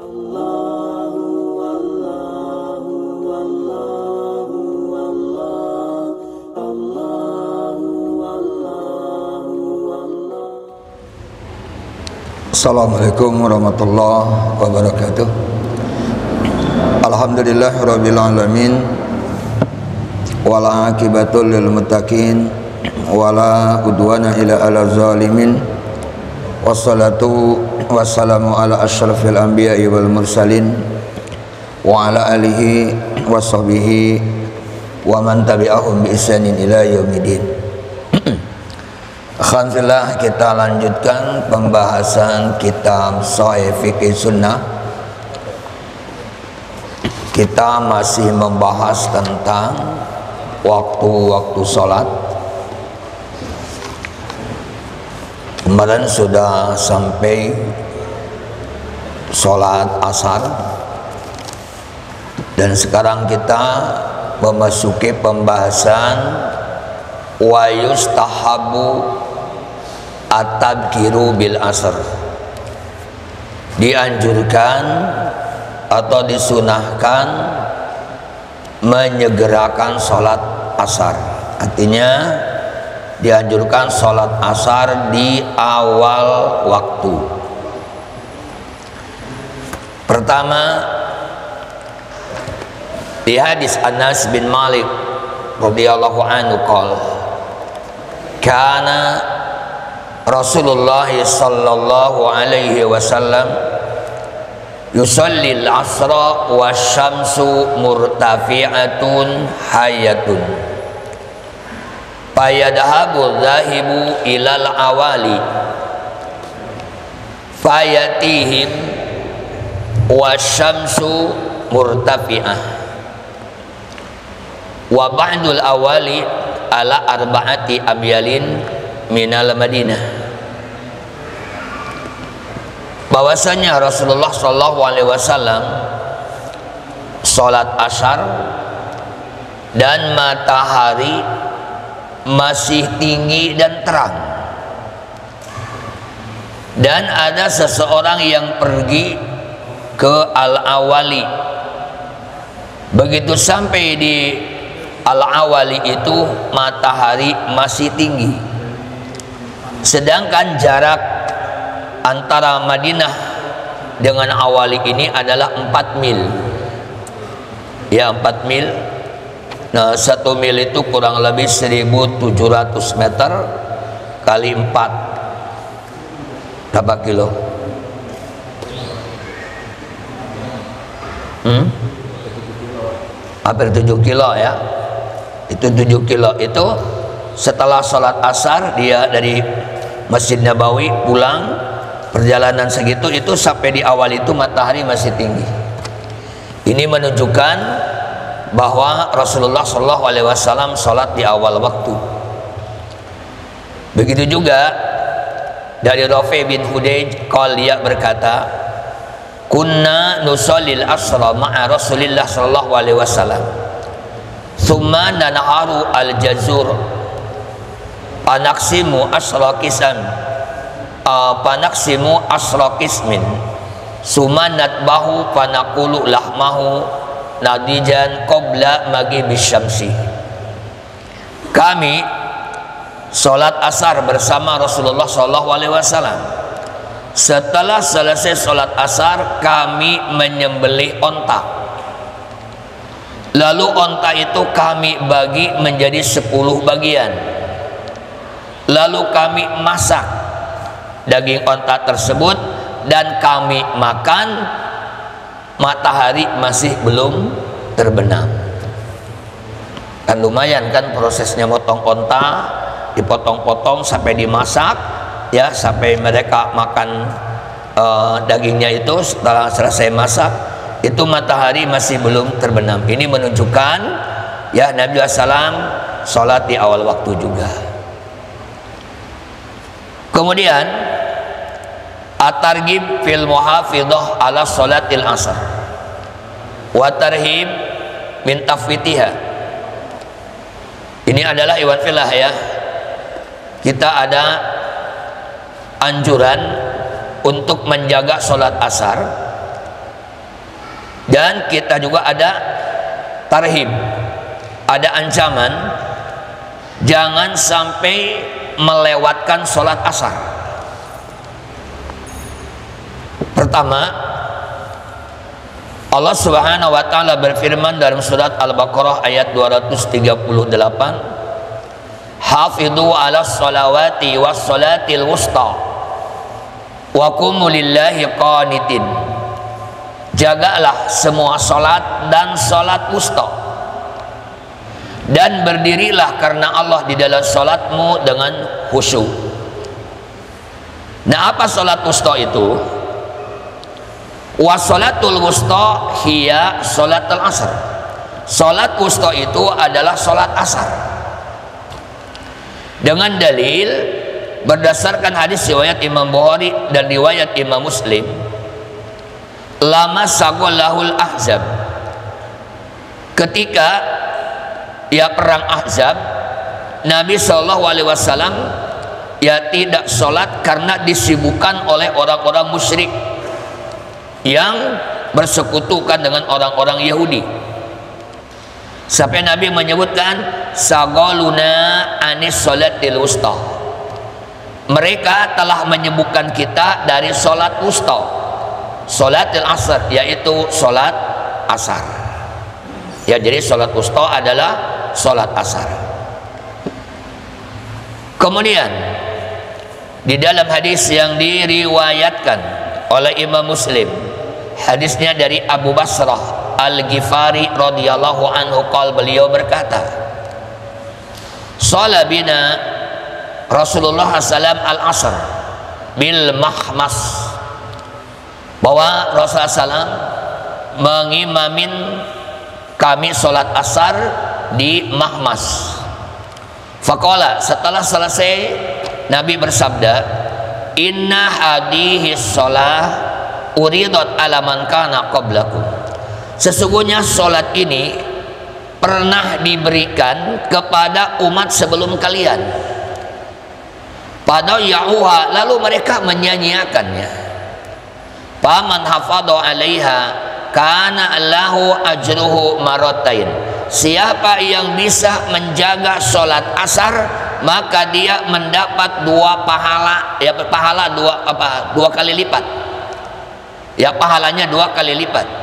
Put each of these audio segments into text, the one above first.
Assalamualaikum warahmatullahi wabarakatuh. Alhamdulillahirabbil alamin wala aqibatul lil muttaqin wala udwana illa alal zalimin wassalatu wassalamu ala asyrafil anbiya'i wal mursalin wa ala alihi washabbihi wa man tabi'ahum bi ihsanin ila yaumidin. Alhamdulillah, kita lanjutkan pembahasan kitab Shahih Fiqh Sunnah. Kita masih membahas tentang waktu-waktu sholat. Kemarin sudah sampai sholat asar, dan sekarang kita memasuki pembahasan wa yustahabu at-tabkiru bil asr. Dianjurkan atau disunahkan menyegerakan sholat asar. Artinya dianjurkan sholat asar di awal waktu. Pertama, di hadis Anas bin Malik radhiyallahu anhu qala kana Rasulullah sallallahu alaihi wasallam yusallil asra wasyamsu murtafi'atun hayatun fayadhabu dhahibu ilal awali fayatihim wasyamsu murtafi'ah wa ba'dul awali ala arba'ati amyalin minal Madinah. Bahwasanya Rasulullah Shallallahu Alaihi Wasallam sholat asar dan matahari masih tinggi dan terang, dan ada seseorang yang pergi ke Al-Awali. Begitu sampai di Al-Awali itu matahari masih tinggi, sedangkan jarak antara Madinah dengan Awali ini adalah 4 mil. Ya, 4 mil. Nah, 1 mil itu kurang lebih 1700 meter kali 4. Berapa kilo? Hampir 7 kilo ya. Itu 7 kilo. Itu setelah sholat asar dia dari Masjid Nabawi pulang, perjalanan segitu, itu sampai di awal itu matahari masih tinggi. Ini menunjukkan bahwa Rasulullah Shallallahu Alaihi Wasallam sholat di awal waktu. Begitu juga dari Rafi bin Hudayj qala, dia berkata, kunna nusallil asra ma'a Rasulillah Shallallahu Alaihi Wasallam thumma nanharu al-jazur panaksimu asra kisam panaksimu asra kismin sumanat bahu panakulu lahmahu nadijan qabla maghribis syamsi. Kami sholat asar bersama Rasulullah Shallallahu Alaihi Wasallam. Setelah selesai sholat asar, kami menyembelih onta. Lalu onta itu kami bagi menjadi 10 bagian. Lalu kami masak daging onta tersebut dan kami makan. Matahari masih belum terbenam. Kan lumayan kan prosesnya motong onta, dipotong-potong sampai dimasak, ya, sampai mereka makan dagingnya itu. Setelah selesai masak, itu matahari masih belum terbenam. Ini menunjukkan ya Nabi SAW sholat di awal waktu juga. Kemudian at-targhib fil muhafidhah ala sholatil asar wa tarhib min tafwitiha. Ini adalah iwan filah ya. Kita ada anjuran untuk menjaga sholat asar Dan kita juga ada tarhib, ada ancaman jangan sampai melewatkan sholat asar. Pertama, Allah Subhanahu wa taala berfirman dalam surat Al-Baqarah ayat 238, "Hafidhu 'alas sholawati was sholatil wusta wa qumu lillahi qanitin." Jagalah semua salat dan salat wusta, dan berdirilah karena Allah di dalam salatmu dengan khusyuk. Nah, apa salat wusta itu? Wassalatul wusta hiya salatul asar. Salat wusta itu adalah salat asar. Dengan dalil berdasarkan hadis riwayat Imam Bukhari dan riwayat Imam Muslim, lama sagolahul ahzab, ketika ya perang Ahzab, Nabi SAW ya tidak sholat karena disibukkan oleh orang-orang musyrik yang bersekutukan dengan orang-orang Yahudi. Sampai Nabi menyebutkan sagoluna anis sholatil wusta, mereka telah menyibukkan kita dari sholat wusta, sholatil asar, yaitu sholat asar. Ya, jadi sholat wusta adalah sholat asar. Kemudian di dalam hadis yang diriwayatkan oleh Imam Muslim, hadisnya dari Abu Basrah Al-Ghifari radhiyallahu anhu, beliau berkata, "Shalla bina Rasulullah SAW al-asr bil mahmas." Bahwa Rasulullah SAW mengimamin kami sholat asar di mahmas. Faqala, setelah selesai Nabi bersabda, "Inna hadhihi sholah uridat ala man kana qablakum." Sesungguhnya sholat ini pernah diberikan kepada umat sebelum kalian. Pada ya'uha, lalu mereka menyanyiakannya. Faman hafadha 'alaiha kana lahu ajruhu maratain. Siapa yang bisa menjaga sholat asar, maka dia mendapat dua pahala, ya pahala dua kali lipat. Ya, pahalanya dua kali lipat.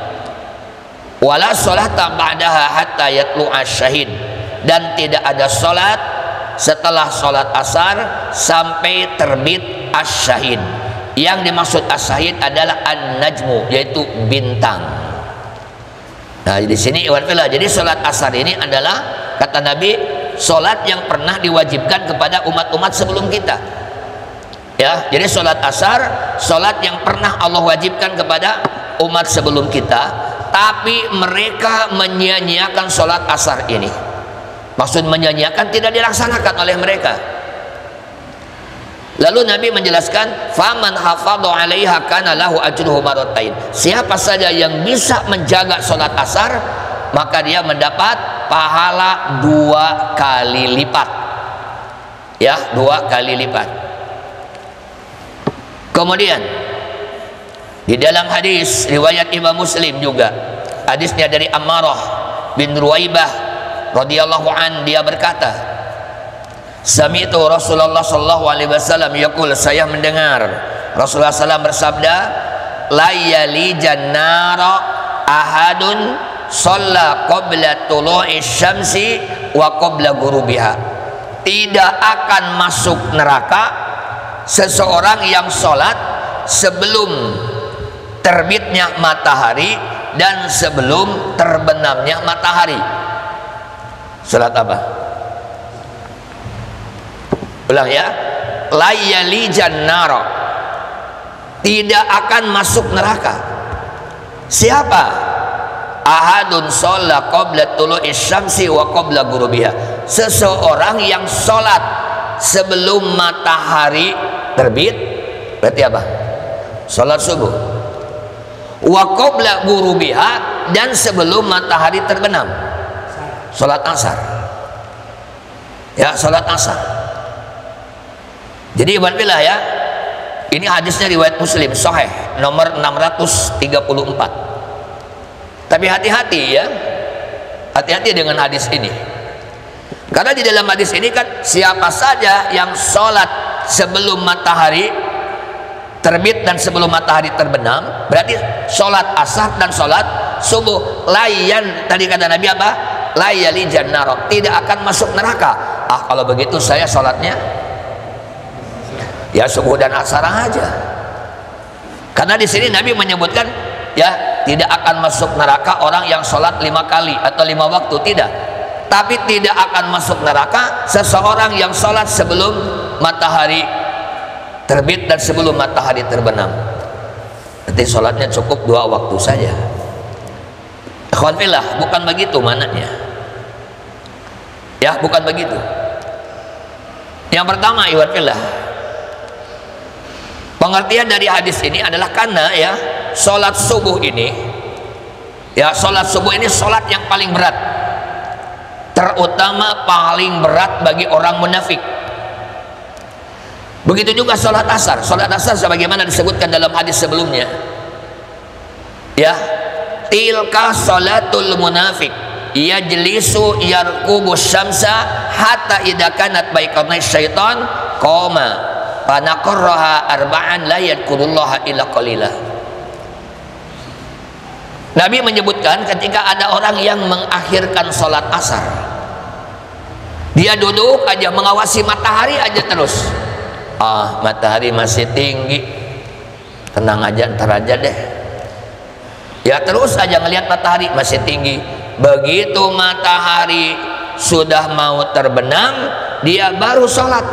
Wala sholata ba'daha hatta yatlu'a syahid, dan tidak ada sholat setelah sholat asar sampai terbit asyahid. Yang dimaksud asyahid adalah an-najmu, yaitu bintang. Nah, di sini jadi sholat asar ini adalah, kata Nabi, sholat yang pernah diwajibkan kepada umat-umat sebelum kita. Ya, jadi sholat asar, sholat yang pernah Allah wajibkan kepada umat sebelum kita, tapi mereka menyia-nyiakan sholat asar ini. Maksud menyia-nyiakan, tidak dilaksanakan oleh mereka. Lalu Nabi menjelaskan, faman hafadha 'alaiha kana lahu ajruhu maratain. Siapa saja yang bisa menjaga sholat asar, maka dia mendapat pahala dua kali lipat. Ya, dua kali lipat. Kemudian di dalam hadis riwayat Imam Muslim juga, hadisnya dari Ammarah bin Ruwaibah radhiyallahu an, dia berkata, sami'tu Rasulullah sallallahu alaihi wasallam yaqul, saya mendengar Rasulullah SAW bersabda, la yalijan nara ahadun shalla qabla tulu'i syamsi wa qabla ghurubiha. Tidak akan masuk neraka seseorang yang sholat sebelum terbitnya matahari dan sebelum terbenamnya matahari. Sholat apa? Ulang ya. La yalijan nara, tidak akan masuk neraka. Siapa? Ahadun sholla qabla tulu'i syamsi wa qabla ghurubiha. Seseorang yang sholat sebelum matahari terbit, berarti apa? Sholat subuh. Wa qabla ghurubiha, dan sebelum matahari terbenam, sholat asar. Ya, sholat asar. Jadi ibaratnya ya, ini hadisnya riwayat Muslim sahih nomor 634. Tapi hati-hati ya, hati-hati dengan hadis ini. Karena di dalam hadis ini kan siapa saja yang sholat sebelum matahari terbit dan sebelum matahari terbenam, berarti sholat asar dan sholat subuh, layan, tadi kata Nabi apa? Layali jannah, tidak akan masuk neraka. Ah, kalau begitu saya sholatnya ya subuh dan asar aja. Karena di sini Nabi menyebutkan ya tidak akan masuk neraka orang yang sholat 5 kali atau 5 waktu, tidak. Tapi tidak akan masuk neraka seseorang yang sholat sebelum matahari terbit dan sebelum matahari terbenam. Nanti sholatnya cukup 2 waktu saja. Ikhwan fillah, bukan begitu mananya. Ya, bukan begitu. Yang pertama, ikhwan fillah, pengertian dari hadis ini adalah karena ya sholat subuh ini, ya sholat subuh ini sholat yang paling berat, terutama paling berat bagi orang munafik. Begitu juga sholat asar. Sholat asar sebagaimana disebutkan dalam hadis sebelumnya, ya, tilka sholatul munafik yajlisu yarqubus syamsa hatta idza kanat baikana syaitan qoma fanaqarraha arba'an la yadkurullaha illa qalila. Nabi menyebutkan ketika ada orang yang mengakhirkan sholat asar, dia duduk aja mengawasi matahari aja terus. Ah, matahari masih tinggi, tenang aja, ntar aja deh. Ya terus aja ngelihat matahari masih tinggi. Begitu matahari sudah mau terbenam, dia baru sholat.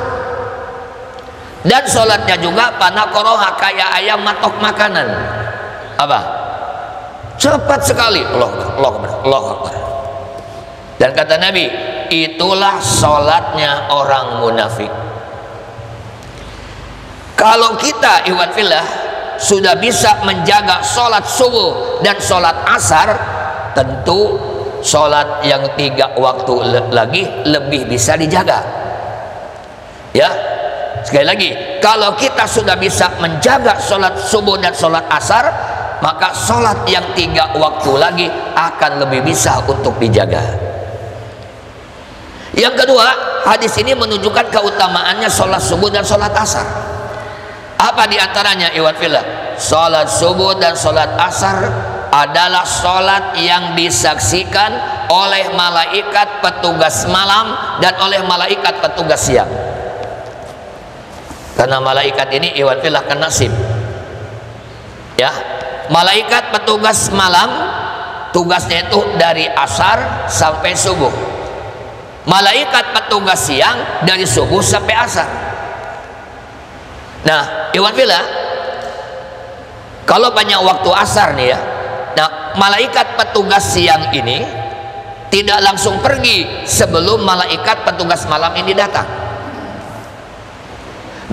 Dan sholatnya juga panakoroha, kayak ayam matok makanan. Apa? Cepat sekali. Allah Akbar. Dan kata Nabi, itulah sholatnya orang munafik. Kalau kita ikhwan fillah sudah bisa menjaga sholat subuh dan sholat asar, tentu sholat yang 3 waktu lagi lebih bisa dijaga. Ya, sekali lagi, kalau kita sudah bisa menjaga sholat subuh dan sholat asar, maka sholat yang 3 waktu lagi akan lebih bisa untuk dijaga. Yang kedua, hadis ini menunjukkan keutamaannya sholat subuh dan sholat asar. Apa diantaranya ikhwan fillah? Sholat subuh dan sholat asar adalah sholat yang disaksikan oleh malaikat petugas malam dan oleh malaikat petugas siang. Karena malaikat ini ikhwan fillah kan nasib. Ya, malaikat petugas malam tugasnya itu dari asar sampai subuh. Malaikat petugas siang dari subuh sampai asar. Nah, ikhwan fillah, kalau banyak waktu asar nih ya, nah malaikat petugas siang ini tidak langsung pergi sebelum malaikat petugas malam ini datang.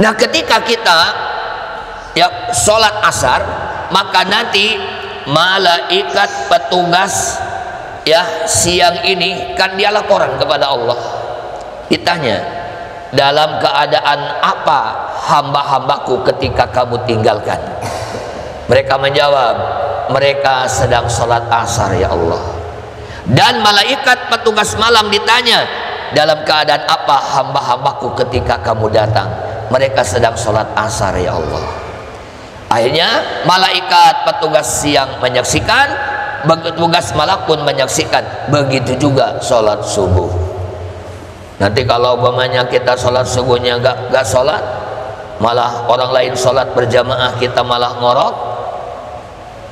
Nah, ketika kita ya sholat asar, maka nanti malaikat petugas ya siang ini kan dia laporan kepada Allah, ditanya, dalam keadaan apa hamba-hambaku ketika kamu tinggalkan? Mereka menjawab, mereka sedang sholat asar ya Allah. Dan malaikat petugas malam ditanya, dalam keadaan apa hamba-hambaku ketika kamu datang? Mereka sedang sholat asar ya Allah. Akhirnya malaikat petugas siang menyaksikan, petugas malam pun menyaksikan. Begitu juga sholat subuh. Nanti kalau umpamanya kita sholat subuhnya gak sholat, malah orang lain sholat berjamaah, kita malah ngorok,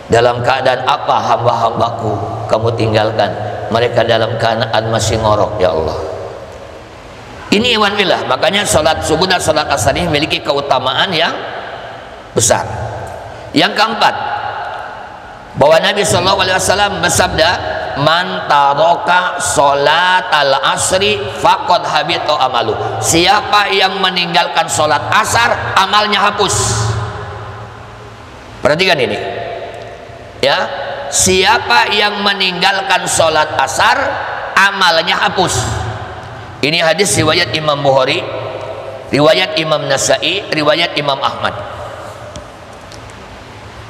dalam keadaan apa hamba-hambaku kamu tinggalkan? Mereka dalam keadaan masih ngorok ya Allah. Ini ikhwan fillah, makanya sholat subuh dan sholat asar ini memiliki keutamaan yang besar. Yang keempat, bahwa Nabi SAW bersabda, man taraka sholat al-asri faqad habita amalu. Siapa yang meninggalkan sholat asar, amalnya hapus. Perhatikan ini ya, siapa yang meninggalkan sholat asar, amalnya hapus. Ini hadis riwayat Imam Bukhari, riwayat Imam Nasai, riwayat Imam Ahmad.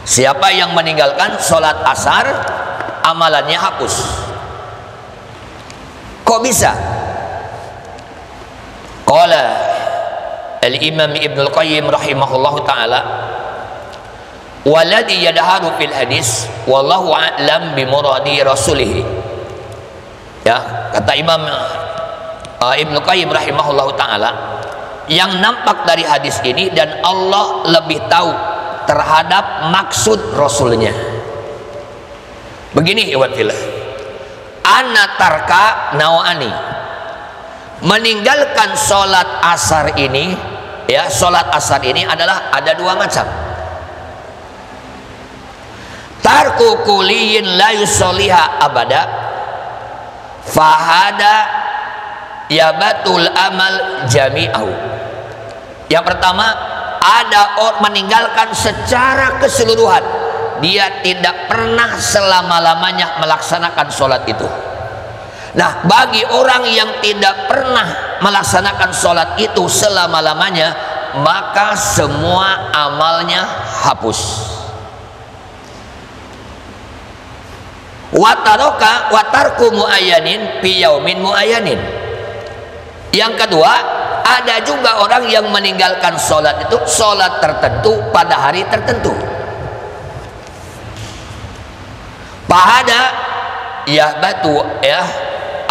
Siapa yang meninggalkan sholat asar, amalannya hapus. Kok bisa? Qala Al-Imam Ibnu Al-Qayyim rahimahullahu taala, waladhi yadharu fil hadis wallahu a'lam bi muradi rasulih. Ya, kata Imam Ibnu Qayyim rahimahullahu taala, yang nampak dari hadis ini dan Allah lebih tahu terhadap maksud rasulnya. Begini ikhwan fillah, anna tarka nawani, meninggalkan sholat asar ini, ya, sholat asar ini adalah ada dua macam. Tarku kuliyin la yusolliha abada, fahada yabatul amal jami'ahu. Yang pertama, ada orang meninggalkan secara keseluruhan, dia tidak pernah selama-lamanya melaksanakan sholat itu. Nah, bagi orang yang tidak pernah melaksanakan sholat itu selama-lamanya, maka semua amalnya hapus. Wataroka watarku muayyanin fi yaumin muayyanin. Yang kedua, ada juga orang yang meninggalkan sholat itu, sholat tertentu pada hari tertentu. Pahada ya batu ya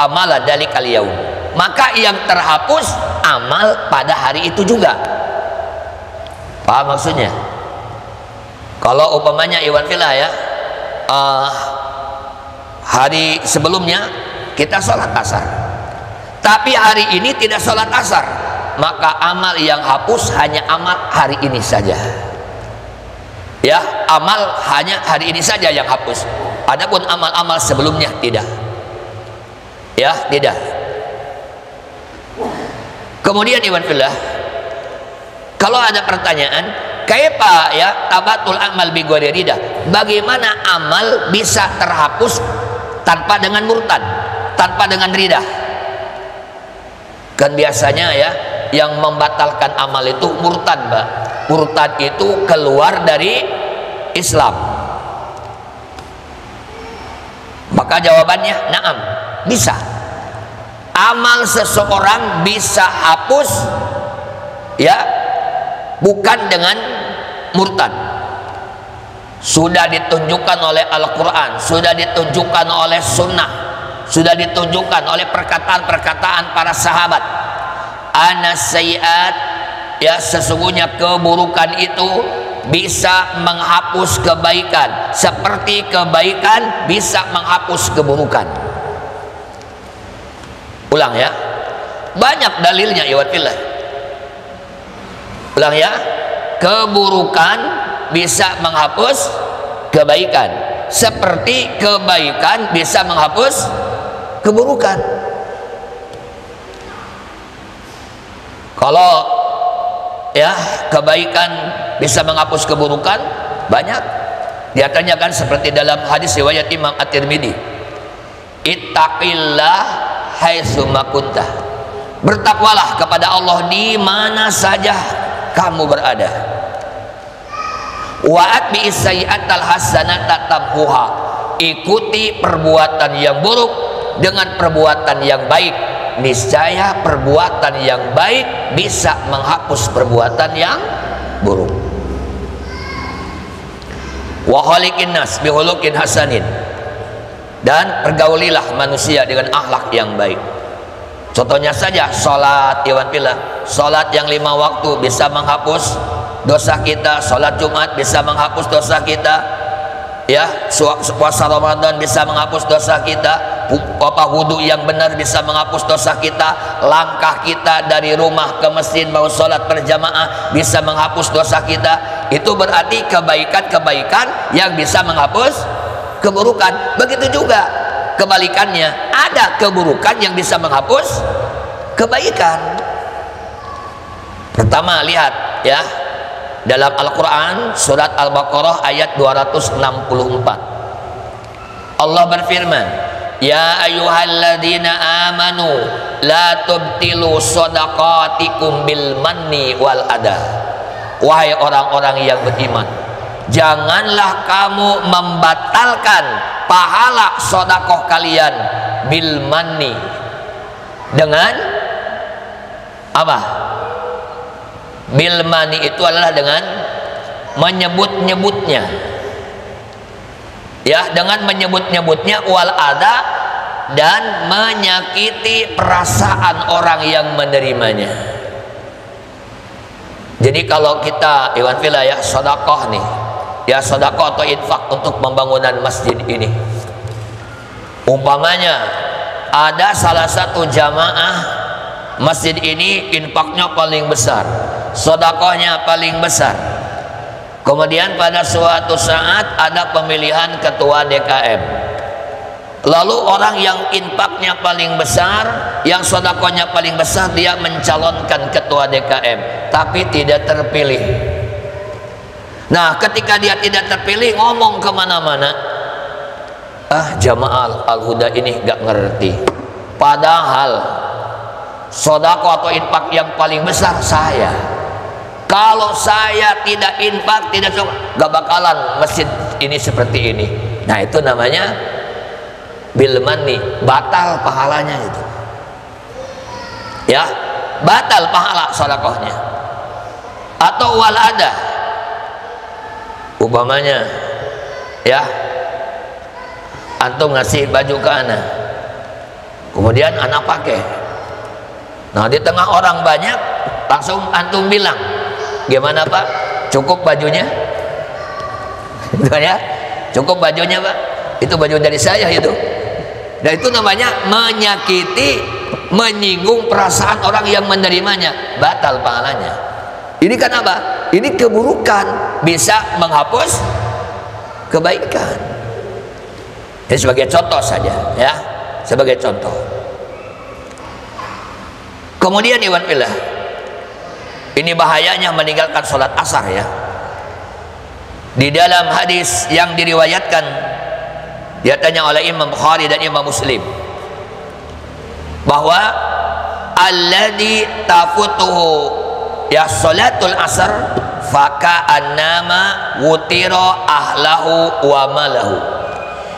amala dalikal yaum, maka yang terhapus amal pada hari itu juga. Paham maksudnya? Kalau umpamanya iwan filah ya, hari sebelumnya kita sholat asar, tapi hari ini tidak sholat asar, maka amal yang hapus hanya amal hari ini saja. Ya, amal hanya hari ini saja yang hapus. Adapun amal-amal sebelumnya tidak. Ya, tidak. Kemudian iwan fillah, kalau ada pertanyaan, kaifa ya tabatul amal bi ghairi ridah, bagaimana amal bisa terhapus tanpa dengan murtad, tanpa dengan ridah? Kan biasanya ya yang membatalkan amal itu murtad, Mbak. Murtad itu keluar dari Islam. Maka jawabannya na'am, bisa. Amal seseorang bisa hapus ya, bukan dengan murtad. Sudah ditunjukkan oleh Al-Quran, sudah ditunjukkan oleh sunnah, sudah ditunjukkan oleh perkataan-perkataan para sahabat. Anas sayiat, ya, sesungguhnya keburukan itu bisa menghapus kebaikan, seperti kebaikan bisa menghapus keburukan. Ulang ya, banyak dalilnya iwat fillah. Ulang ya, keburukan bisa menghapus kebaikan, seperti kebaikan bisa menghapus keburukan. Kalau ya kebaikan bisa menghapus keburukan, banyak. Di antaranya kan seperti dalam hadis riwayat Imam At-Tirmidzi, ittaqillah haitsu ma kunta, bertakwalah kepada Allah di mana saja kamu berada. Wa atbi'is sayyi'atal hasanata tamhuha, ikuti perbuatan yang buruk dengan perbuatan yang baik, niscaya perbuatan yang baik bisa menghapus perbuatan yang buruk. Wa khaliqin nas bi khuluqin hasanin, dan pergaulilah manusia dengan akhlak yang baik. Contohnya saja sholat, iwan pillah, sholat yang 5 waktu bisa menghapus dosa kita, sholat Jumat bisa menghapus dosa kita, ya, puasa Ramadan bisa menghapus dosa kita, wudu yang benar bisa menghapus dosa kita, langkah kita dari rumah ke masjid mau sholat berjamaah bisa menghapus dosa kita. Itu berarti kebaikan-kebaikan yang bisa menghapus keburukan. Begitu juga kebalikannya, ada keburukan yang bisa menghapus kebaikan. Pertama, lihat ya, dalam Al-Quran surat Al-Baqarah ayat 264, Allah berfirman, ya ayyuhalladzina amanu la tubtilu shadaqatikum bil manni wal adha. Wahai orang-orang yang beriman, janganlah kamu membatalkan pahala sodakoh kalian bil manni, dengan apa? Bil manni itu adalah dengan menyebut-nyebutnya, ya, dengan menyebut-nyebutnya, wal ada, dan menyakiti perasaan orang yang menerimanya. Jadi kalau kita Iwan Villa ya sodakoh nih, ya sodakoh atau infak untuk pembangunan masjid ini, umpamanya ada salah satu jamaah masjid ini infaknya paling besar, sodakohnya paling besar, kemudian pada suatu saat ada pemilihan ketua DKM, lalu orang yang infaknya paling besar, yang sodakohnya paling besar, dia mencalonkan ketua DKM tapi tidak terpilih. Nah, ketika dia tidak terpilih, ngomong kemana-mana, jamaah Al-Huda ini gak ngerti, padahal sodakoh atau infak yang paling besar saya. Kalau saya tidak infak, tidak gak bakalan masjid ini seperti ini. Nah, itu namanya bil manni, batal pahalanya itu, ya, batal pahala sodakohnya. Atau wal ada, umpamanya ya, antum ngasih baju ke anak, kemudian anak pakai, nah di tengah orang banyak langsung antum bilang, gimana Pak, cukup bajunya? Gitu ya, cukup bajunya Pak, itu baju dari saya itu. Dan itu namanya menyakiti, menyinggung perasaan orang yang menerimanya, batal pahalanya. Ini kan apa? Ini keburukan, bisa menghapus kebaikan. Ini sebagai contoh saja, ya, sebagai contoh. Kemudian Iwan Fillah, ini bahayanya meninggalkan sholat asar ya. Di dalam hadis yang diriwayatkan, dia tanya oleh Imam Bukhari dan Imam Muslim, bahwa alladzi tafutuhu ya sholatul asar faka annama wutiro ahlahu wa malahu.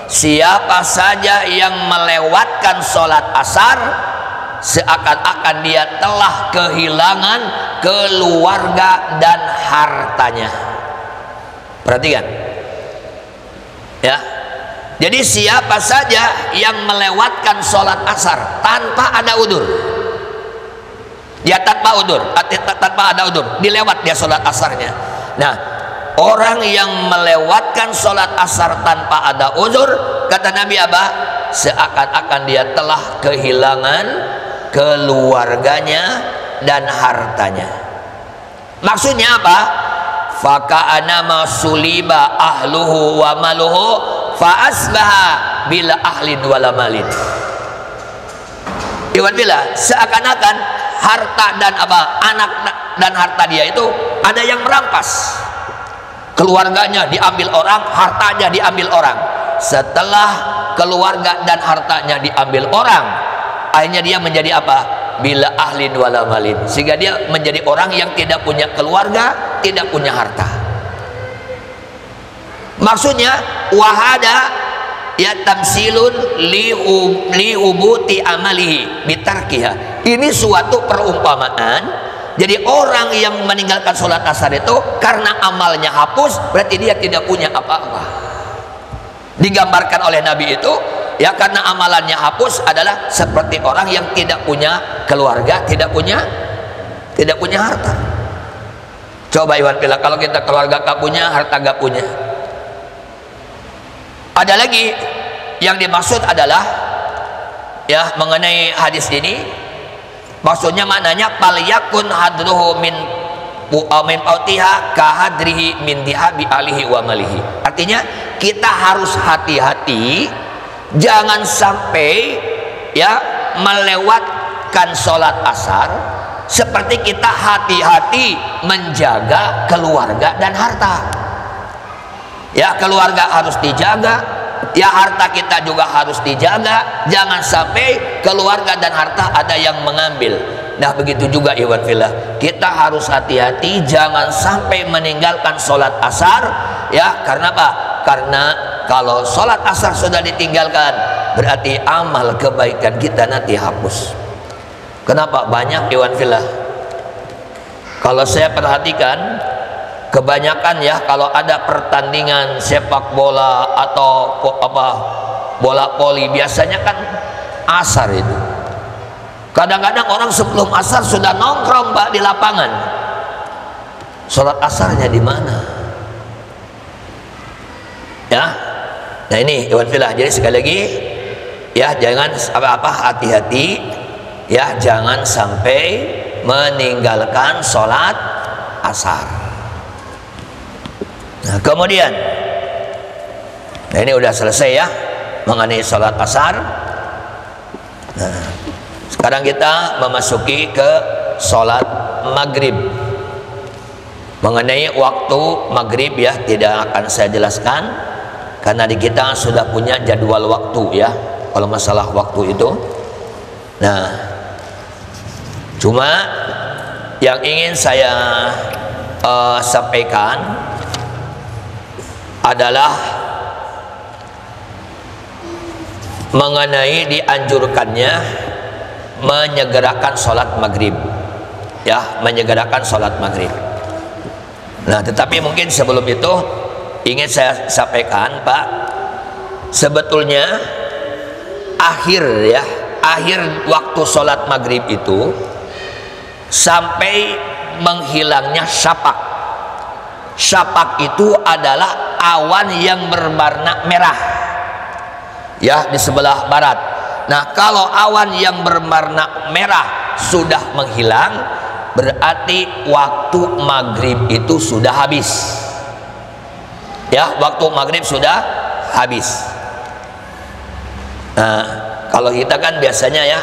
Siapa saja yang melewatkan sholat asar, seakan-akan dia telah kehilangan keluarga dan hartanya. Perhatikan ya, jadi siapa saja yang melewatkan sholat asar tanpa ada udur, dia tanpa udur, tanpa ada udur, dilewat dia sholat asarnya. Nah, orang yang melewatkan sholat asar tanpa ada udur, kata Nabi apa? Seakan-akan dia telah kehilangan keluarganya dan hartanya. Maksudnya apa? Faka'ana masuliba ahluhu wa maluhu fa asbaha bila ahlin wala malin. Iwan bila seakan-akan harta dan apa, anak dan harta dia itu ada yang merampas, keluarganya diambil orang, hartanya diambil orang. Setelah keluarga dan hartanya diambil orang, akhirnya dia menjadi apa? Bila ahlin wala malin, sehingga dia menjadi orang yang tidak punya keluarga, tidak punya harta. Maksudnya wahada ya tamsilun li ubuti amalihi bitarkiha. Ini suatu perumpamaan. Jadi orang yang meninggalkan sholat asar itu karena amalnya hapus, berarti dia tidak punya apa-apa. Digambarkan oleh Nabi itu ya, karena amalannya hapus adalah seperti orang yang tidak punya keluarga, tidak punya harta. Coba Iwan Pila, kalau kita keluarga gak punya, harta gak punya. Ada lagi yang dimaksud adalah ya, mengenai hadis ini, maksudnya maknanya palyakun hadruhu min pautiha kahadrihi min dihabi alihi wa malihi. Artinya kita harus hati-hati, jangan sampai ya melewatkan sholat asar, seperti kita hati-hati menjaga keluarga dan harta. Ya, keluarga harus dijaga, ya harta kita juga harus dijaga. Jangan sampai keluarga dan harta ada yang mengambil. Nah begitu juga ikhwan fillah, kita harus hati-hati jangan sampai meninggalkan sholat asar ya. Karena apa? Karena kalau sholat asar sudah ditinggalkan berarti amal kebaikan kita nanti hapus. Kenapa? Banyak ikhwan fillah, kalau saya perhatikan kebanyakan ya, kalau ada pertandingan sepak bola atau apa bola voli biasanya kan asar itu. Kadang-kadang orang sebelum asar sudah nongkrong Pak di lapangan. Sholat asarnya di mana? Ya. Nah ini ikhwan fillah, jadi sekali lagi ya, jangan apa-apa, hati-hati ya, jangan sampai meninggalkan sholat asar. Nah kemudian, nah ini udah selesai ya mengenai sholat asar. Nah sekarang kita memasuki ke sholat maghrib. Mengenai waktu maghrib ya tidak akan saya jelaskan, karena di kita sudah punya jadwal waktu ya kalau masalah waktu itu. Nah cuma yang ingin saya sampaikan adalah mengenai dianjurkannya menyegerakan sholat maghrib ya, menyegerakan sholat maghrib. Nah tetapi mungkin sebelum itu ingin saya sampaikan Pak, sebetulnya akhir waktu sholat maghrib itu sampai menghilangnya syapak. Syapak itu adalah awan yang berwarna merah ya di sebelah barat. Nah kalau awan yang berwarna merah sudah menghilang berarti waktu maghrib itu sudah habis ya, waktu maghrib sudah habis. Nah kalau kita kan biasanya ya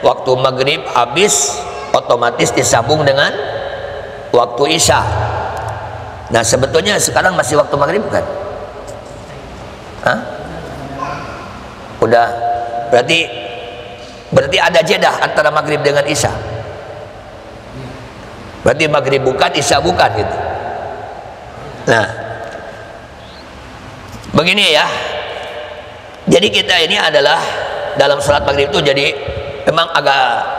waktu maghrib habis otomatis disambung dengan waktu isya. Nah sebetulnya sekarang masih waktu maghrib bukan? Hah? Udah, berarti ada jeda antara maghrib dengan isya. Berarti maghrib bukan, isya bukan gitu. Nah begini ya, jadi kita ini adalah dalam sholat maghrib itu jadi memang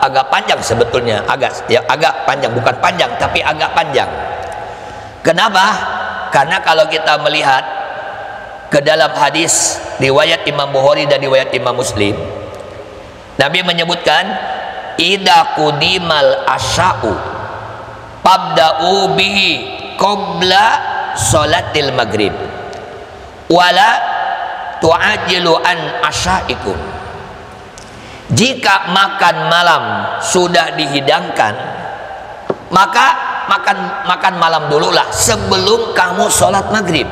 agak panjang sebetulnya, agak panjang, bukan panjang tapi agak panjang. Kenapa? Karena kalau kita melihat ke dalam hadis riwayat Imam Bukhari dan riwayat Imam Muslim, Nabi menyebutkan idza qudimal asya'u fabda'u bihi qabla sholatil maghrib wala tu'ajilu an asya'ikum. Jika makan malam sudah dihidangkan, maka makan malam dululah sebelum kamu sholat maghrib,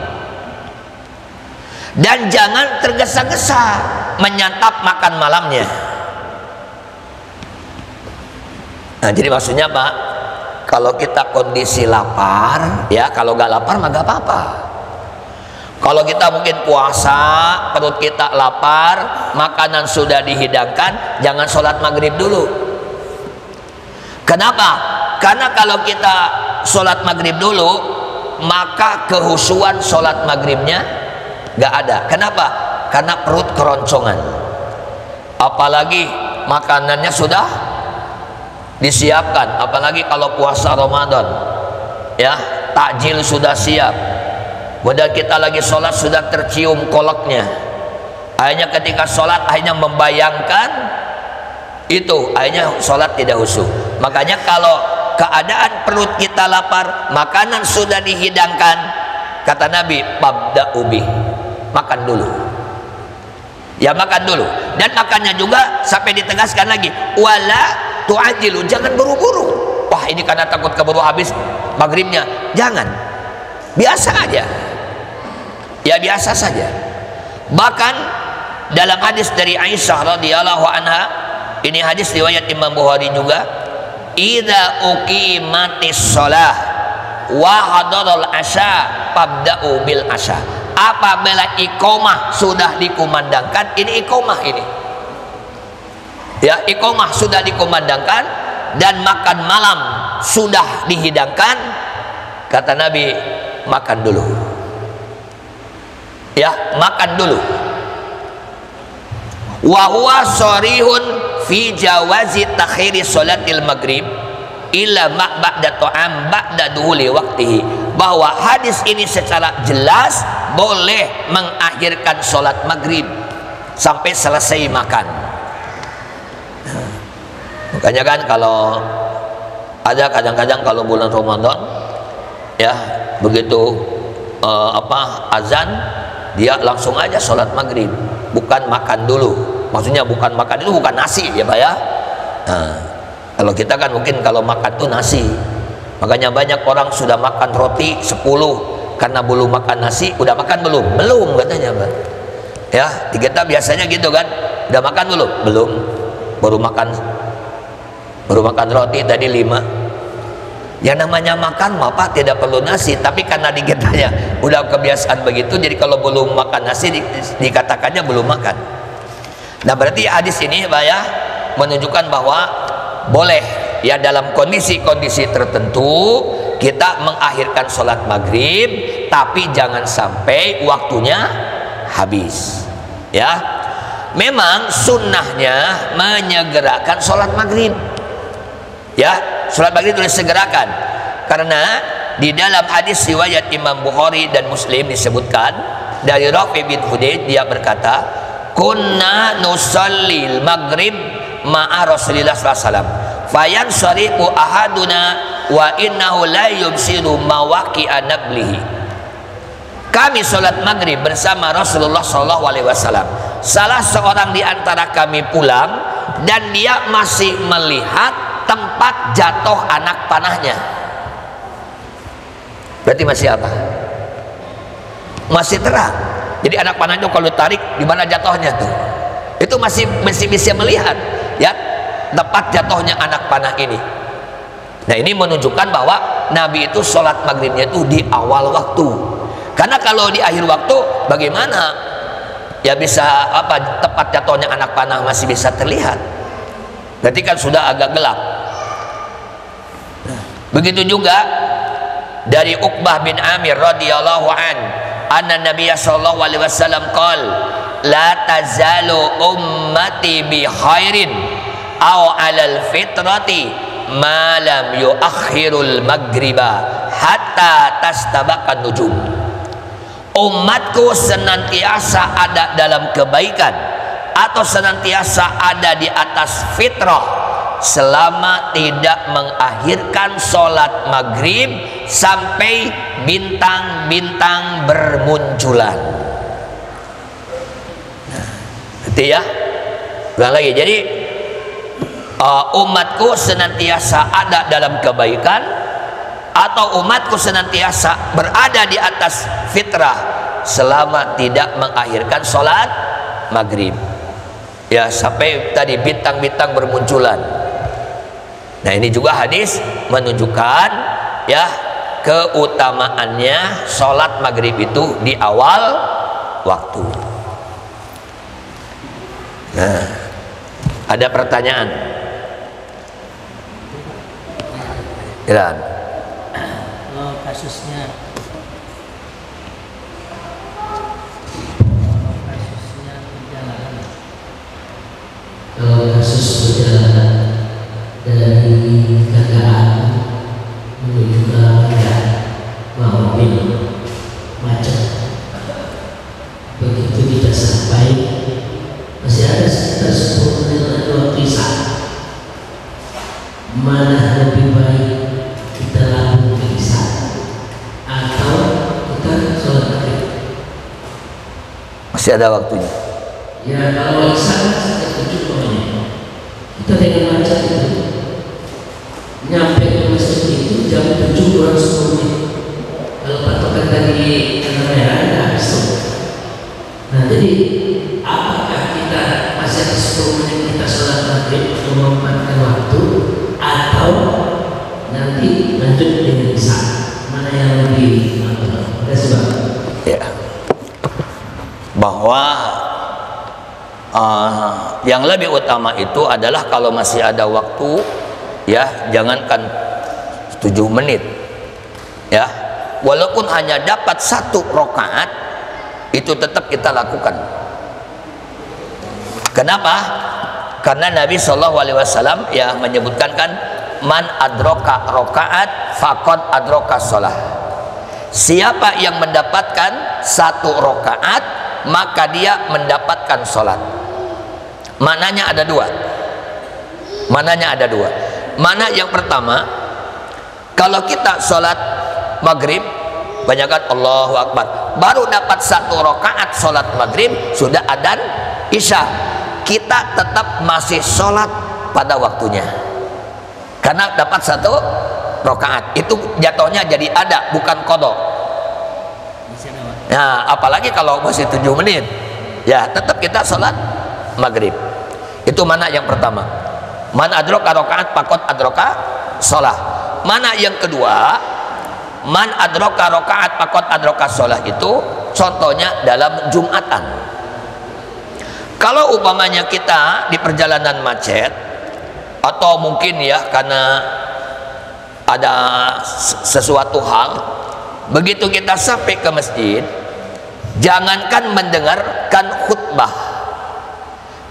dan jangan tergesa-gesa menyantap makan malamnya. Nah jadi maksudnya Pak, kalau kita kondisi lapar ya, kalau nggak lapar mah nggak apa-apa. Kalau kita mungkin puasa, perut kita lapar, makanan sudah dihidangkan, jangan sholat maghrib dulu. Kenapa? Karena kalau kita sholat maghrib dulu, maka kehusuan sholat maghribnya nggak ada. Kenapa? Karena perut keroncongan. Apalagi makanannya sudah disiapkan. Apalagi kalau puasa Ramadan, ya takjil sudah siap. Kemudian kita lagi sholat sudah tercium kolaknya. Akhirnya ketika sholat akhirnya membayangkan itu, akhirnya sholat tidak khusyuk. Makanya kalau keadaan perut kita lapar, makanan sudah dihidangkan, kata Nabi, pabda ubi, makan dulu. Ya makan dulu. Dan makannya juga sampai ditegaskan lagi, wala tu'ajilu, jangan buru-buru. Wah ini karena takut keburu habis maghribnya. Jangan, biasa aja. Ya biasa saja. Bahkan dalam hadis dari Aisyah radhiyallahu anha, ini hadis riwayat Imam Bukhari juga, idza uqimatis shalah wa hadaral asya fabda'u bil asya. Apabila iqamah sudah dikumandangkan, ini iqamah ini. Ya, iqamah sudah dikumandangkan, dan makan malam sudah dihidangkan, kata Nabi, makan dulu. Ya, makan dulu. Wa huwa sharihun fi jawazi takhiri salatil maghrib illa ba'da ta'am ba'da duhuli waqtihi, bahwa hadis ini secara jelas boleh mengakhirkan sholat maghrib sampai selesai makan. Makanya kan kalau ada kadang-kadang kalau bulan Ramadan ya begitu azan dia langsung aja sholat maghrib, bukan makan dulu. Maksudnya bukan makan itu bukan nasi ya Pak ya. Nah, kalau kita kan mungkin kalau makan tuh nasi, makanya banyak orang sudah makan roti 10 karena belum makan nasi. Udah makan belum? Belum katanya Pak ya. Kita biasanya gitu kan, udah makan belum? Belum, baru makan roti tadi 5. Yang namanya makan Bapak tidak perlu nasi, tapi karena di kitanya udah kebiasaan begitu, jadi kalau belum makan nasi dikatakannya belum makan. Nah berarti hadis ini Pak ya menunjukkan bahwa boleh ya dalam kondisi-kondisi tertentu kita mengakhirkan sholat maghrib, tapi jangan sampai waktunya habis ya. Memang sunnahnya menyegerakan sholat maghrib ya. Sholat maghrib itu disegerakan karena di dalam hadis riwayat Imam Bukhari dan Muslim disebutkan dari Rafi bin Hudayd, dia berkata, kunna nusallil maghrib ma'a Rasulillah sallallahu alaihi wasallam fayansarifu ahaduna wa innahu la yubsiru mawaqi'a nablihi. Kami sholat maghrib bersama Rasulullah sallallahu alaihi wasallam. Salah seorang di antara kami pulang dan dia masih melihat tempat jatuh anak panahnya. Berarti masih apa? Masih terang. Jadi anak panah itu kalau tarik di mana jatuhnya tuh, itu masih bisa melihat ya tempat jatuhnya anak panah ini. Nah ini menunjukkan bahwa Nabi itu sholat maghribnya itu di awal waktu. Karena kalau di akhir waktu bagaimana ya bisa tempat jatuhnya anak panah masih bisa terlihat. Berarti kan sudah agak gelap. Begitu juga dari Uqbah bin Amir radhiyallahu an, anna Nabiy sallallahu alaihi wasallam qaal, la tazalu ummati bi khairin aw 'alal fitrati ma lam yuakhirul maghriba hatta tastabaqan nujum. Umatku senantiasa ada dalam kebaikan atau senantiasa ada di atas fitrah selama tidak mengakhirkan sholat maghrib sampai bintang-bintang bermunculan. Berarti ya, ulang lagi. Jadi umatku senantiasa ada dalam kebaikan atau umatku senantiasa berada di atas fitrah selama tidak mengakhirkan sholat maghrib ya sampai tadi bintang-bintang bermunculan. Nah ini juga hadis menunjukkan ya keutamaannya sholat maghrib itu di awal waktu. Nah ada pertanyaan? Iran. Kasusnya perjalanan. Kalau kasus perjalanan dari kendaraan menuju ke mobil macet, begitu kita sampai masih ada sekitar 10 menit lagi waktu isya. Mana lebih baik kita lakukan isya atau kita sholat maghrib? Masih ada waktunya. Ya kalau isya saya setuju pokoknya. Kita dengan macet itu nyampe ke masjid itu jam 7 kurang 10 menit. Kalau patokan dari kamera ada habis itu. Nah jadi apakah kita masih ada 10 menit kita sholat maghrib untuk memanfaatkan waktu atau nanti lanjut dengan isya? Mana yang lebih ada sebab? Ya. Bahwa yang lebih utama itu adalah kalau masih ada waktu Ya, jangankan 7 menit. Ya, walaupun hanya dapat 1 rakaat, itu tetap kita lakukan. Kenapa? Karena Nabi SAW ya menyebutkan kan, man adroka rakaat faqad adroka sholah. Siapa yang mendapatkan 1 rakaat, maka dia mendapatkan sholat. Mananya ada 2. Mananya ada 2. Mana yang pertama, kalau kita sholat maghrib, banyakkan Allahu Akbar, baru dapat 1 rakaat sholat maghrib, sudah adzan isya, kita tetap masih sholat pada waktunya, karena dapat 1 rakaat. Itu jatuhnya jadi ada, bukan qadha. Nah, apalagi kalau masih 7 menit, ya tetap kita sholat maghrib. Itu mana yang pertama. Man adroka rakaat faqad adroka sholah. Mana yang kedua, man adroka rakaat faqad adroka sholah, itu contohnya dalam Jumatan. Kalau umpamanya kita di perjalanan macet, atau mungkin ya karena ada sesuatu hal, begitu kita sampai ke masjid, jangankan mendengarkan khutbah,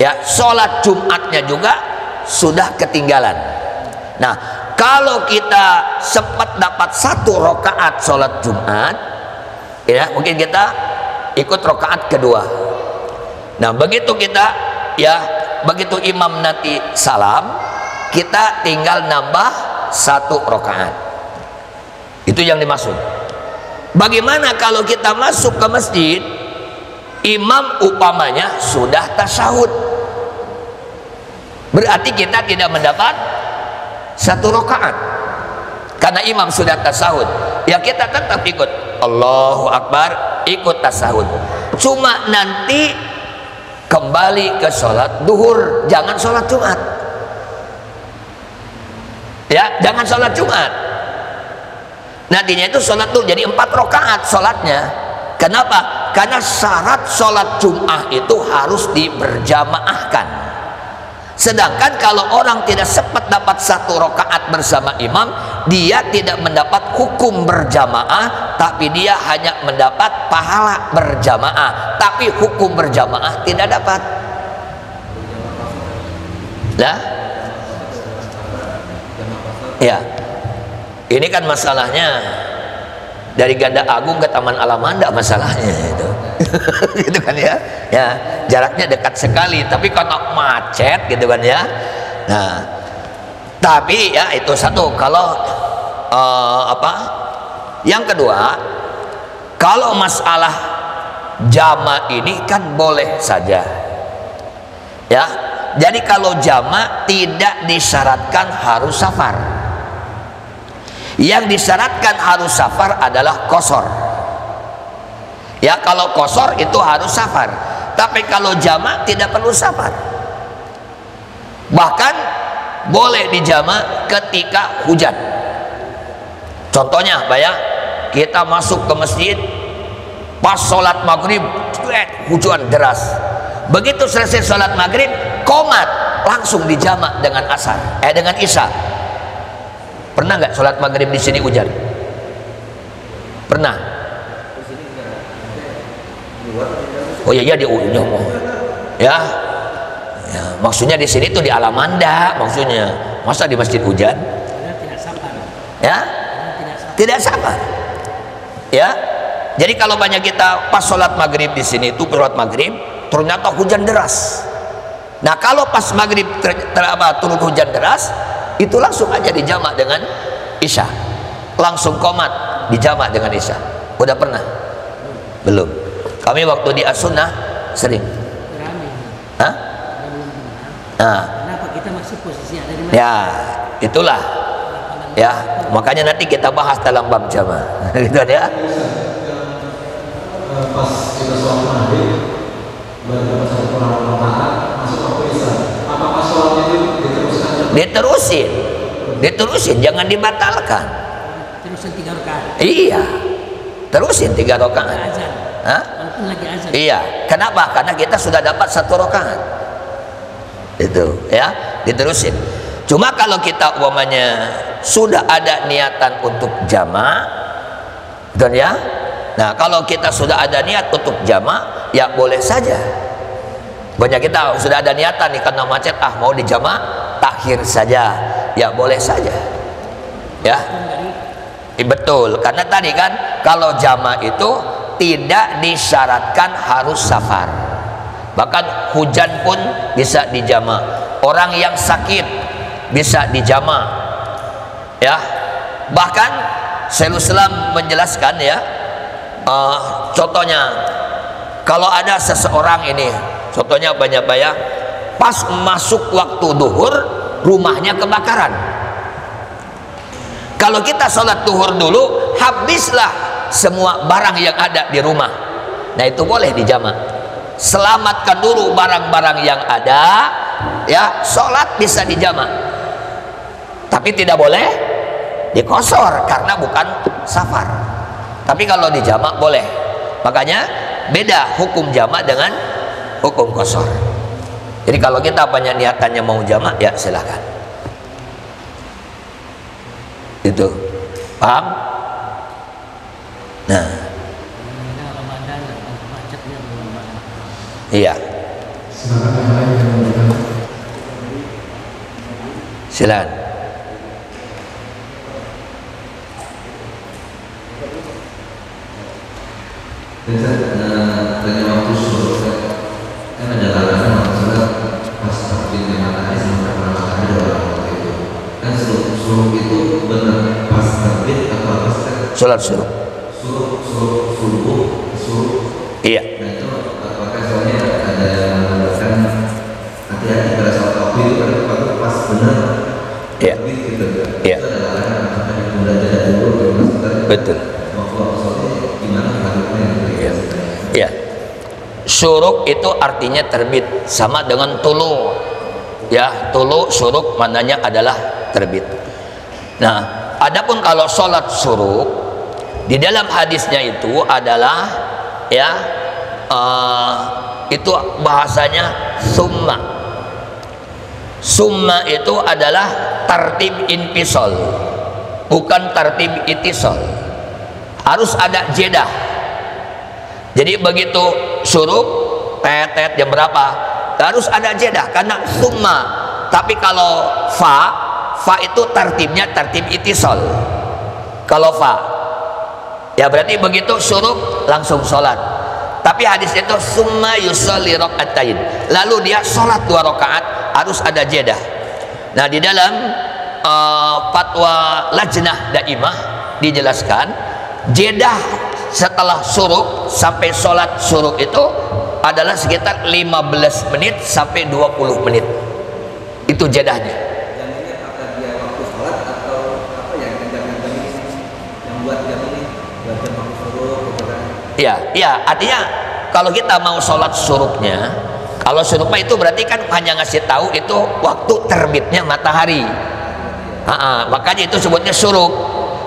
ya sholat Jumatnya juga sudah ketinggalan. Nah, kalau kita sempat dapat 1 rakaat sholat Jumat, ya mungkin kita ikut rakaat kedua. Nah, begitu kita ya, begitu imam nanti salam, kita tinggal nambah 1 rakaat. Itu yang dimaksud. Bagaimana kalau kita masuk ke masjid, imam umpamanya sudah tasyahud, berarti kita tidak mendapat 1 rakaat karena imam sudah tasyahud. Ya kita tetap ikut Allahu Akbar, ikut tasyahud. Cuma nanti kembali ke sholat duhur, jangan sholat Jumat. Ya, jangan sholat Jumat. Nantinya itu sholat duhur jadi 4 rakaat sholatnya. Kenapa? Karena syarat sholat Jumat itu harus diberjamaahkan. Sedangkan kalau orang tidak sempat dapat 1 rakaat bersama imam, dia tidak mendapat hukum berjamaah, tapi dia hanya mendapat pahala berjamaah, tapi hukum berjamaah tidak dapat. Nah, ya, ini kan masalahnya dari Ganda Agung ke Taman Alamanda masalahnya itu. Gitu kan ya. Ya, jaraknya dekat sekali, tapi kalau macet gitu kan ya. Nah, tapi ya itu satu. Kalau yang kedua, kalau masalah jama ini kan boleh saja. Ya. Jadi kalau jama tidak disyaratkan harus safar. Yang disyaratkan harus safar adalah qashar. Ya, kalau qashar itu harus safar, tapi kalau jamak tidak perlu safar. Bahkan boleh dijamak ketika hujan. Contohnya, bayang kita masuk ke masjid pas sholat maghrib, hujan deras. Begitu selesai sholat maghrib, qomat, langsung dijamak dengan dengan isya. Pernah nggak sholat maghrib di sini hujan? Pernah? Oh iya di ujung. Ya, maksudnya di sini tuh di Alamanda, maksudnya. Masa di masjid hujan? Ya, tidak sabar. Ya, jadi kalau banyak kita pas sholat maghrib di sini itu sholat maghrib, ternyata hujan deras. Nah, kalau pas maghrib turun hujan deras, itu langsung aja dijamak dengan isya, langsung qomat dijamak dengan isya. Udah pernah? Belum. Kami waktu di As-Sunnah sering. Hah? Nah, kenapa kita masih posisi ada di mana? ya itulah ya, makanya nanti kita bahas dalam bab jamaah. Gitu ya. Pas kita sholat maghrib baru dapat 1 rakaat masuk waktu isya, apakah sholatnya itu diteruskan? Diterusin, jangan dibatalkan. Terusin 3 rakaat. Iya, terusin 3 rakaat. Hah? Lagi azan. Iya, kenapa? Karena kita sudah dapat 1 rakaat. Itu ya, diterusin. Cuma kalau kita umpamanya sudah ada niatan untuk jama', kan ya? Nah, kalau kita sudah ada niat untuk jama', ya boleh saja. Banyak kita sudah ada niatan nih karena macet, mau dijama' takhir saja, ya boleh saja. Ya, betul. Karena tadi kan kalau jama' itu tidak disyaratkan harus safar. Bahkan hujan pun bisa dijama'. Orang yang sakit bisa dijama'. Ya, bahkan Syaikhul Islam menjelaskan ya, contohnya kalau ada seseorang ini, contohnya banyak pas masuk waktu duhur rumahnya kebakaran. Kalau kita sholat duhur dulu, habislah semua barang yang ada di rumah. Nah, itu boleh dijama'. Selamatkan dulu barang-barang yang ada, ya, sholat bisa dijama'. Tapi tidak boleh dikosor karena bukan safar. Tapi kalau dijama' boleh. Makanya beda hukum jama' dengan hukum kosor. Jadi kalau kita banyak niatannya mau jama', ya silahkan. Itu paham? Nah, iya. Silakan. Tanya waktu suruh kan ada larangan sholat pas terbitnya matahari sampai matahari doang waktu itu. Kan suruh itu benar pas terbit atau pas sholat suruh. Suruh. Iya. Nah itu apakah soalnya ada yang mengatakan hati-hati pada sholat waktu itu pada pas benar. Iya. Terbit gitu. Iya. Itu ada larangan apakah ditunda jeda dulu atau betul. Waktu sholatnya gimana hadapnya? Ya, syuruk itu artinya terbit, sama dengan tulu. Ya, tulu syuruk maknanya adalah terbit. Nah, adapun kalau sholat syuruk di dalam hadisnya itu adalah ya itu bahasanya summa. Summa itu adalah tartib infisol, bukan tartib itisol. Harus ada jedah. Jadi begitu syuruk tetet jam berapa, harus ada jedah karena summa. Tapi kalau fa itu tartibnya tartib itisol. Kalau fa, ya berarti begitu syuruk langsung sholat. Tapi hadis itu summa yusolli rakaatain, lalu dia sholat 2 rakaat, harus ada jedah. Nah, di dalam fatwa Lajnah Daimah dijelaskan jedah setelah syuruk sampai sholat syuruk itu adalah sekitar 15 menit sampai 20 menit. Itu jedahnya. Jamnya apakah dia waktu sholat atau apa ya, yang buat jam ini buat jam waktu syuruk gitu kan? Iya, artinya kalau kita mau sholat syuruknya, kalau syuruk itu berarti kan hanya ngasih tahu itu waktu terbitnya matahari. Makanya itu sebutnya syuruk.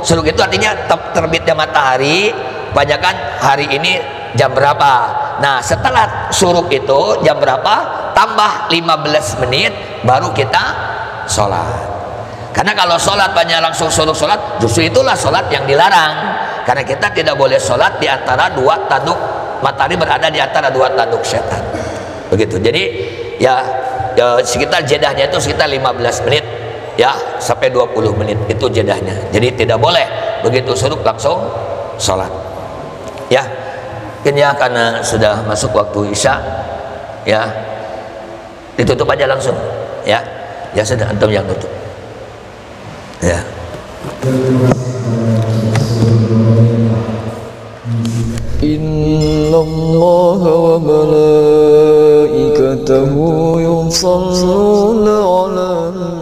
Syuruk itu artinya terbitnya matahari. Banyakan hari ini jam berapa. Nah, setelah syuruk itu jam berapa, tambah 15 menit baru kita sholat. Karena kalau sholat banyak langsung syuruk sholat, justru itulah sholat yang dilarang. Karena kita tidak boleh sholat di antara 2 tanduk matahari, berada di antara 2 tanduk setan. Begitu. Jadi ya sekitar jedahnya itu sekitar 15 menit ya sampai 20 menit itu jedahnya. Jadi tidak boleh begitu syuruk langsung sholat. Ya, mungkin ya karena sudah masuk waktu isya, ya ditutup aja langsung, ya sudah, antum yang tutup, ya. Innallaha wa malaikatahu yusalluna 'alan